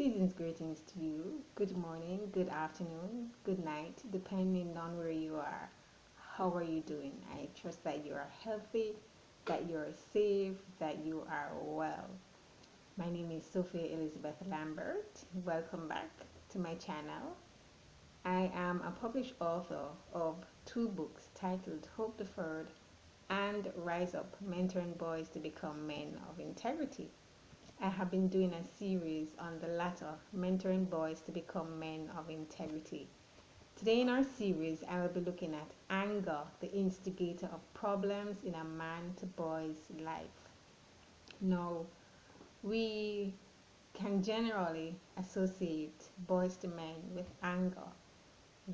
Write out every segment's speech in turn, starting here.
season's greetings to you. Good morning, good afternoon, good night, depending on where you are. How are you doing? I trust that you are healthy, that you are safe, that you are well. My name is Sophia Elizabeth Lambert. Welcome back to my channel. I am a published author of two books titled Hope Deferred and Rise Up, Mentoring Boys to Become Men of Integrity. I have been doing a series on the latter, mentoring boys to become men of integrity. Today in our series, I will be looking at anger, the instigator of problems in a man to boy's life. Now, we can generally associate boys to men with anger.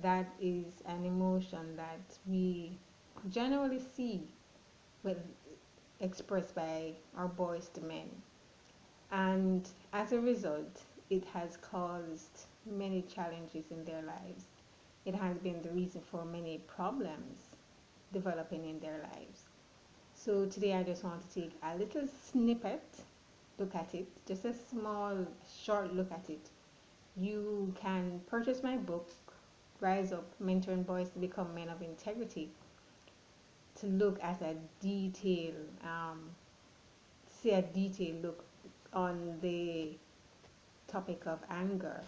That is an emotion that we generally see with expressed by our boys to men. And as a result, it has caused many challenges in their lives. It has been the reason for many problems developing in their lives. So today I just want to take a little snippet, look at it, just a small, short look at it. You can purchase my book, Rise Up, Mentoring Boys to Become Men of Integrity, to look at a detail, see a detailed look on the topic of anger,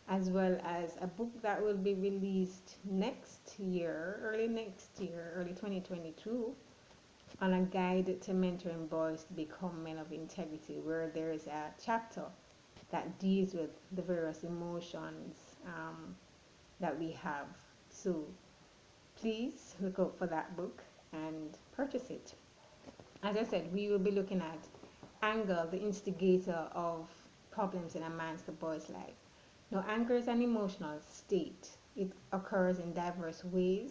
as well as a book that will be released next year, early 2022, on a guide to mentoring boys to become men of integrity, where there is a chapter that deals with the various emotions that we have. So please look out for that book and purchase it. As I said, we will be looking at anger, the instigator of problems in a man's to boy's life. Now, anger is an emotional state. It occurs in diverse ways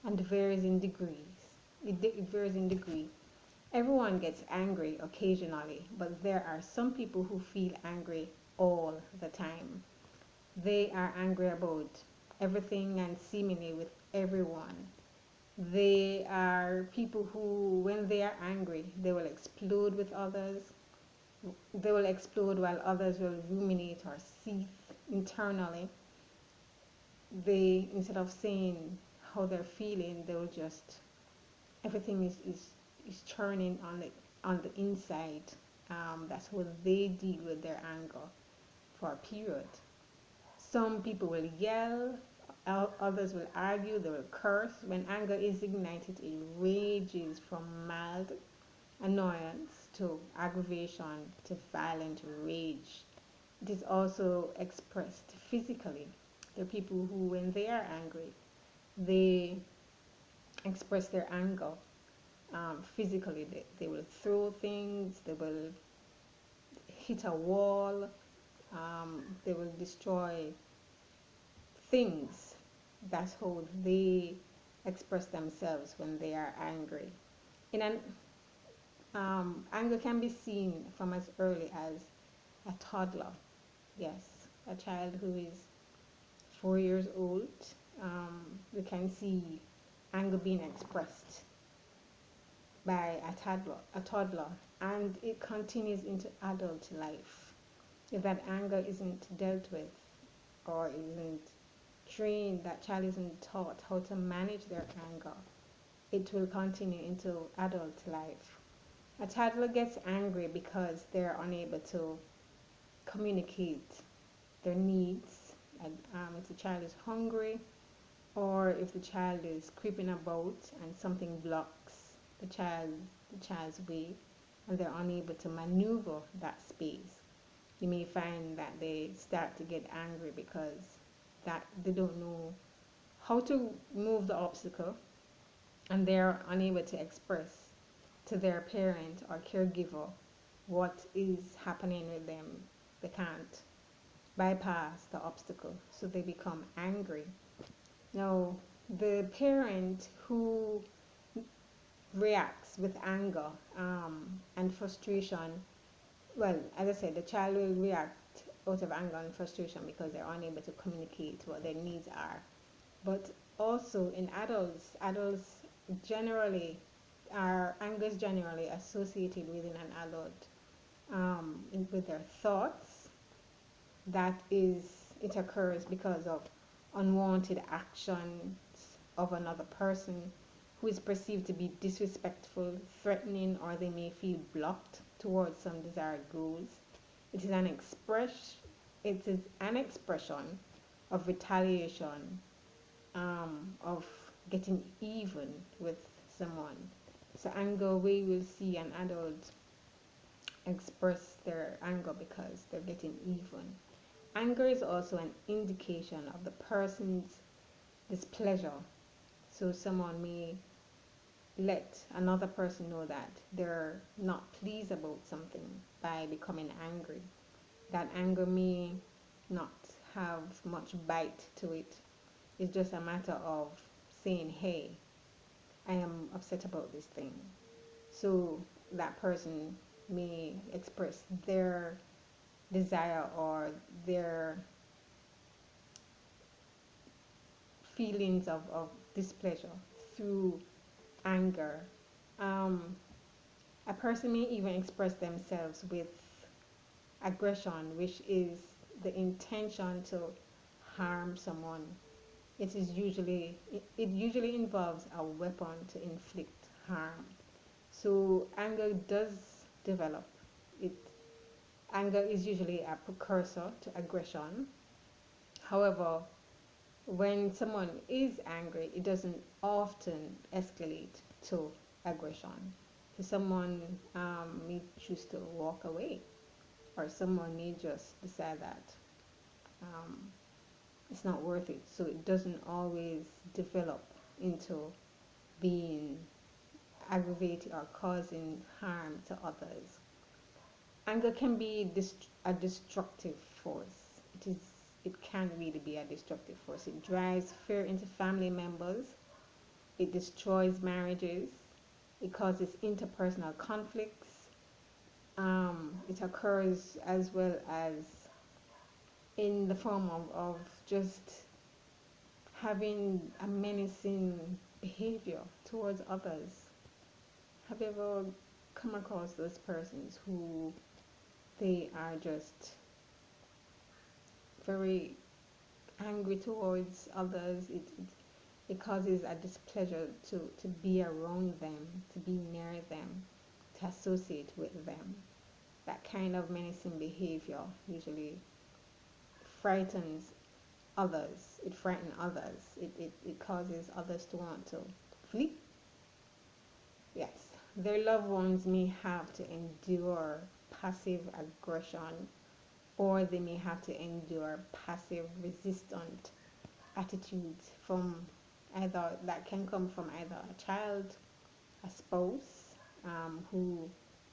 and varies in degrees. It varies in degree. Everyone gets angry occasionally, but there are some people who feel angry all the time. They are angry about everything and seemingly with everyone. They are people who, when they are angry, they will explode with others. They will explode while others will ruminate or seethe internally. They, instead of saying how they're feeling, they will just, everything is churning on the inside. That's how they deal with their anger for a period. Some people will yell, others will argue, they will curse. When anger is ignited, it ranges from mild annoyance to aggravation to violent rage. It is also expressed physically. There are people who, when they are angry, they express their anger physically. They will throw things, they will hit a wall, they will destroy things. That's how they express themselves when they are angry. In an anger can be seen from as early as a toddler. Yes, a child who is 4 years old. We can see anger being expressed by a toddler, and it continues into adult life. If that anger isn't dealt with or isn't trained, that child isn't taught how to manage their anger, it will continue into adult life. A toddler gets angry because they're unable to communicate their needs. If the child is hungry, or if the child is creeping about and something blocks the child's way, and they're unable to maneuver that space, you may find that they start to get angry because that they don't know how to move the obstacle, and they're unable to express to their parent or caregiver what is happening with them. They can't bypass the obstacle, so they become angry. Now, the parent who reacts with anger and frustration, well, as I said, the child will react out of anger and frustration because they're unable to communicate what their needs are. But also in adults generally, our anger is generally associated within an adult with their thoughts, That is, it occurs because of unwanted actions of another person who is perceived to be disrespectful, threatening, or they may feel blocked towards some desired goals. It is an express it is an expression of retaliation, of getting even with someone. So anger, where you will see an adult express their anger because they're getting even. Anger is also an indication of the person's displeasure. So someone may let another person know that they're not pleased about something by becoming angry. That anger may not have much bite to it. It's just a matter of saying, hey, I am upset about this thing. So that person may express their desire or their feelings of displeasure through anger. Um, a person may even express themselves with aggression, which is the intention to harm someone. It usually involves a weapon to inflict harm. So anger does develop. It Anger is usually a precursor to aggression. However, when someone is angry, it doesn't often escalate to aggression. So someone may choose to walk away, or someone may just decide that um, it's not worth it. So it doesn't always develop into being aggravating or causing harm to others. Anger can be a destructive force. It can really be a destructive force. It drives fear into family members. It destroys marriages. It causes interpersonal conflicts. It occurs as well as in the form of just having a menacing behavior towards others. Have you ever come across those persons who they are just very angry towards others? It causes a displeasure to be around them, to be near them, to associate with them. That kind of menacing behavior usually frightens others. It frightens others. It causes others to want to flee. Yes, their loved ones may have to endure passive aggression, or they may have to endure passive resistant attitudes from either that can come from either a child, a spouse, who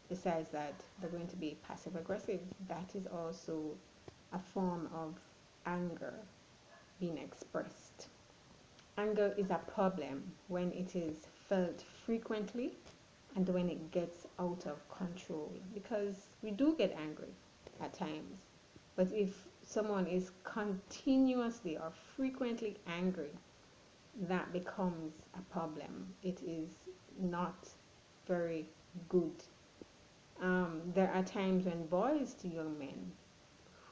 decides that they're going to be passive aggressive. That is also a form of anger being expressed. Anger is a problem when it is felt frequently and when it gets out of control, because we do get angry at times. But if someone is continuously or frequently angry, that becomes a problem. It is not very good. There are times when boys to young men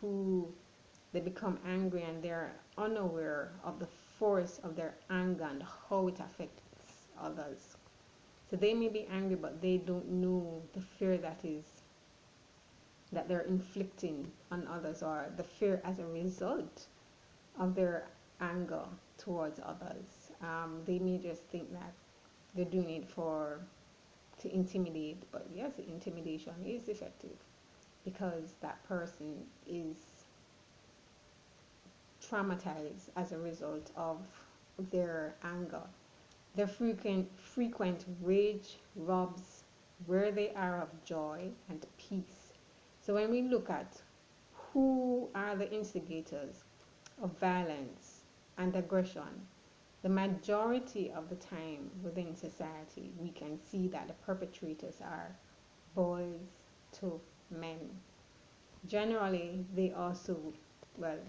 who they become angry and they're unaware of the force of their anger and how it affects others. So they may be angry, but they don't know the fear that they're inflicting on others, or the fear as a result of their anger towards others. They may just think that they're doing it to intimidate, but yes, intimidation is effective because that person is traumatized as a result of their anger. Their frequent rage robs where they are of joy and peace. So when we look at who are the instigators of violence and aggression, the majority of the time within society, we can see that the perpetrators are boys to men. Generally, they also, well,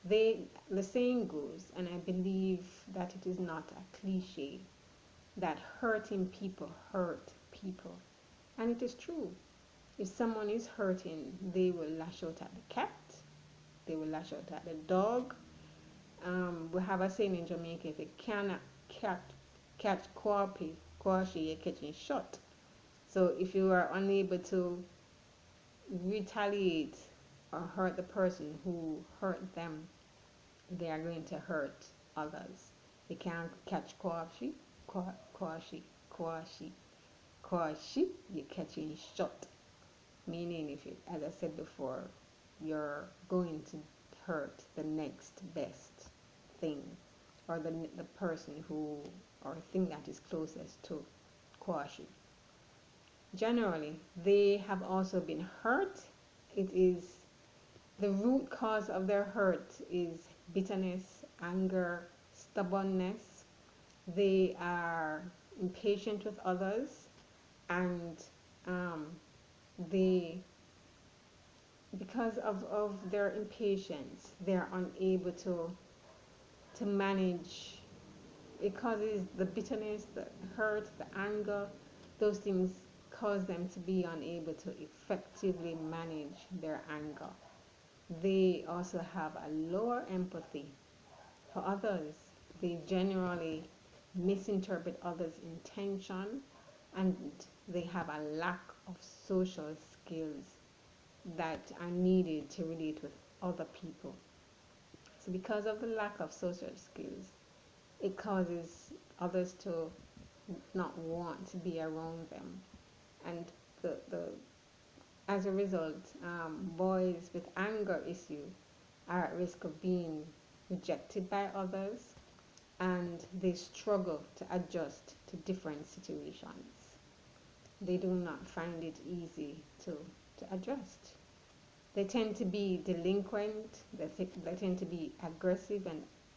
the saying goes, and I believe that it is not a cliche, that hurting people hurt people. And it is true. If someone is hurting, they will lash out at the cat, they will lash out at the dog. We have a saying in Jamaica: if you cannot catch Kwashi, you're catching shot. So if you are unable to retaliate or hurt the person who hurt them, they are going to hurt others. You can't catch Kwashi, you're catching shot. Meaning, if you, as I said before, you're going to hurt the next best thing, or the person who, or thing that is closest to Kwashi. Generally, they have also been hurt. It is the root cause of their hurt is bitterness, anger, stubbornness. They are impatient with others, and they, because of their impatience, they're unable to manage. It causes the bitterness, the hurt, the anger. Those things cause them to be unable to effectively manage their anger. They also have a lower empathy for others. They generally misinterpret others' intention, and they have a lack of social skills that are needed to relate with other people. So because of the lack of social skills, it causes others to not want to be around them. And the as a result, boys with anger issue are at risk of being rejected by others, and they struggle to adjust to different situations. They do not find it easy to adjust. They tend to be delinquent, they tend to be aggressive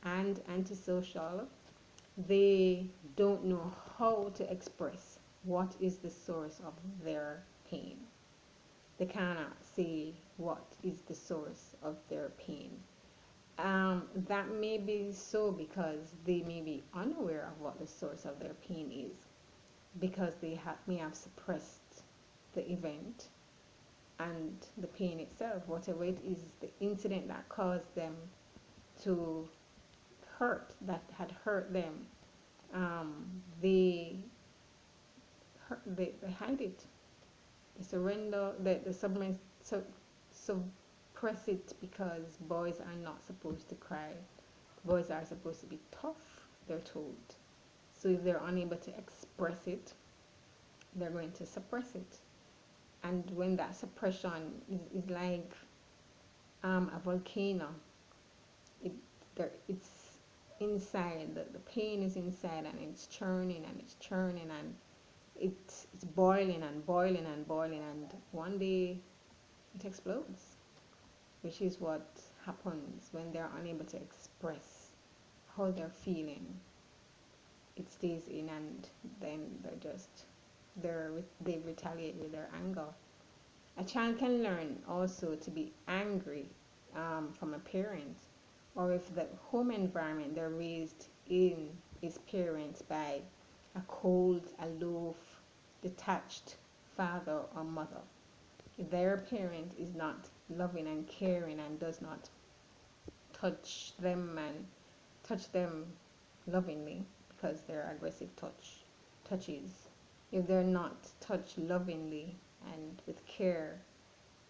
and antisocial. They don't know how to express what is the source of their pain. They cannot say what is the source of their pain. That may be so because they may be unaware of what the source of their pain is, because they may have suppressed the event and the pain itself, whatever it is, the incident that caused them to hurt, that had hurt them. They hide it. They surrender. They suppress it, because boys are not supposed to cry. Boys are supposed to be tough, they're told. So if they're unable to express it, they're going to suppress it. And when that suppression is like a volcano, it's inside, the pain is inside, and it's churning and it's churning, and it's boiling and boiling and boiling, and one day it explodes, which is what happens when they're unable to express how they're feeling. It stays in, and then they retaliate with their anger. A child can learn also to be angry from a parent, or if the home environment they're raised in is parents by a cold, aloof, detached father or mother. If their parent is not loving and caring and does not touch them lovingly, because they're aggressive touches. If they're not touched lovingly and with care,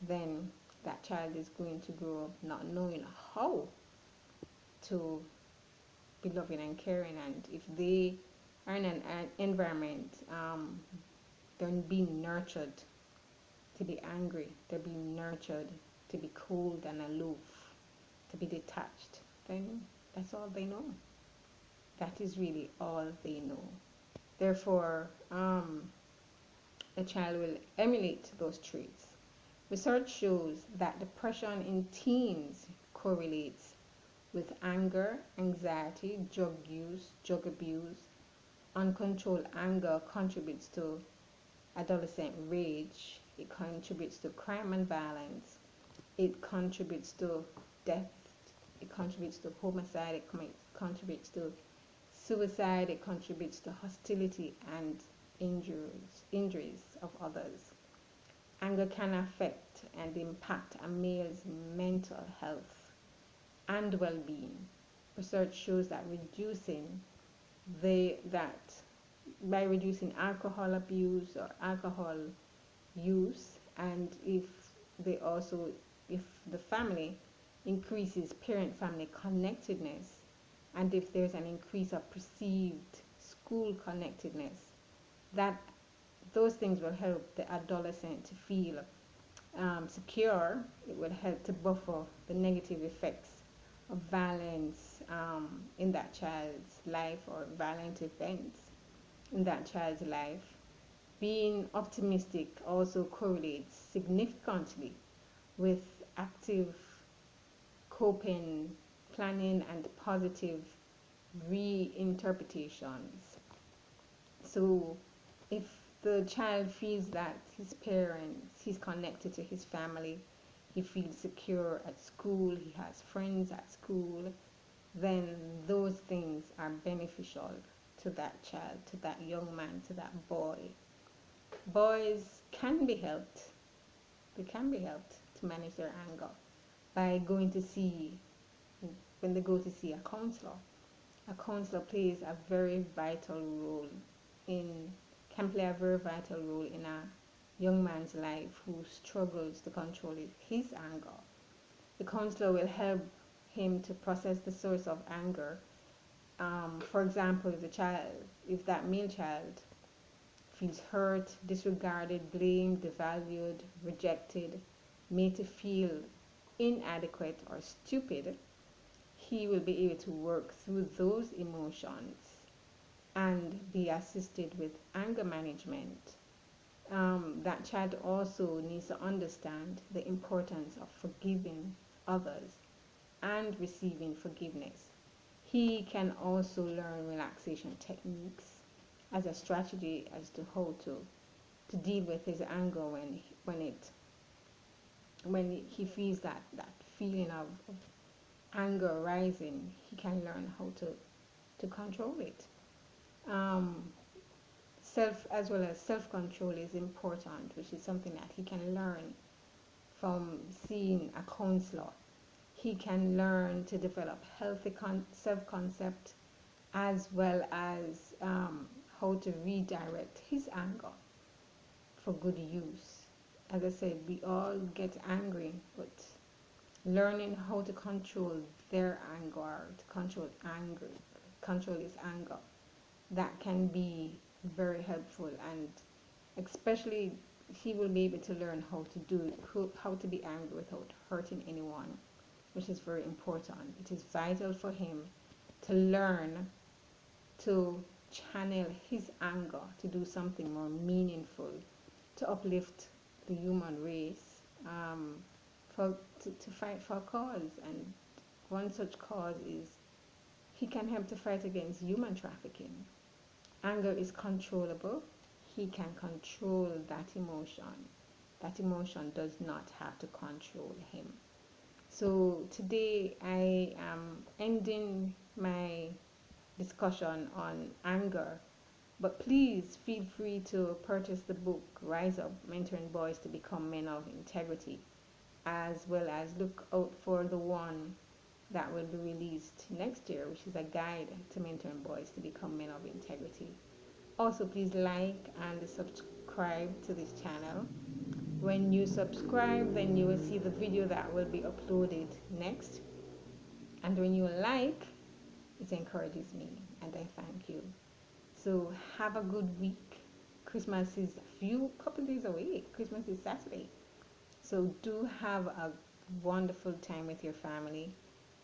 then that child is going to grow up not knowing how to be loving and caring. And if they are in an environment, they're being nurtured to be angry, they're being nurtured to be cold and aloof, to be detached, then that's all they know. That is really all they know. Therefore, a child will emulate those traits. Research shows that depression in teens correlates with anger, anxiety, drug use, drug abuse. Uncontrolled anger contributes to adolescent rage. It contributes to crime and violence. It contributes to death. It contributes to homicide. It contributes to suicide. It contributes to hostility and injuries of others. Anger can affect and impact a male's mental health. and well-being. Research shows that that by reducing alcohol abuse or alcohol use, and they also if the family increases parent family connectedness, and if there's an increase of perceived school connectedness, that those things will help the adolescent to feel secure. It will help to buffer the negative effects of violence in that child's life, or violent events in that child's life. Being optimistic also correlates significantly with active coping, planning, and positive reinterpretations. So, if the child feels that his parents, he's connected to his family, he feels secure at school, he has friends at school, then those things are beneficial to that child, to that young man, to that boy. Boys can be helped, they can be helped to manage their anger by going to see, when they go to see a counselor. A counselor plays a very vital role in, can play a very vital role in a young man's life who struggles to control his anger. The counselor will help him to process the source of anger. For example, if that male child feels hurt, disregarded, blamed, devalued, rejected, made to feel inadequate or stupid, he will be able to work through those emotions and be assisted with anger management. That child also needs to understand the importance of forgiving others and receiving forgiveness. He can also learn relaxation techniques as a strategy as to how to deal with his anger when he feels that feeling of anger rising. He can learn how to control it. Um, self as well as self control is important, which is something that he can learn from seeing a counselor. He can learn to develop healthy self concept, as well as how to redirect his anger for good use. As I said, we all get angry, but learning how to control their anger, to control his anger, that can be very helpful, and especially he will be able to learn how to how to be angry without hurting anyone, which is very important. It is vital for him to learn to channel his anger to do something more meaningful, to uplift the human race, to fight for a cause. And one such cause is he can help to fight against human trafficking. Anger is controllable. He can control that emotion. That emotion does not have to control him. So today I am ending my discussion on anger, but please feel free to purchase the book Rise Up, Mentoring Boys to Become Men of Integrity, as well as look out for the one that will be released next year, which is a guide to mentoring boys to become men of integrity. Also, please like and subscribe to this channel. When you subscribe, then you will see the video that will be uploaded next. And when you like, it encourages me, and I thank you. So have a good week. Christmas is a couple days away. Christmas is Saturday. So do have a wonderful time with your family,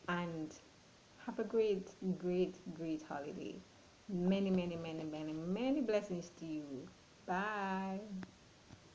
and have a great, great, great holiday. Many, many, many, many, many blessings to you. Bye.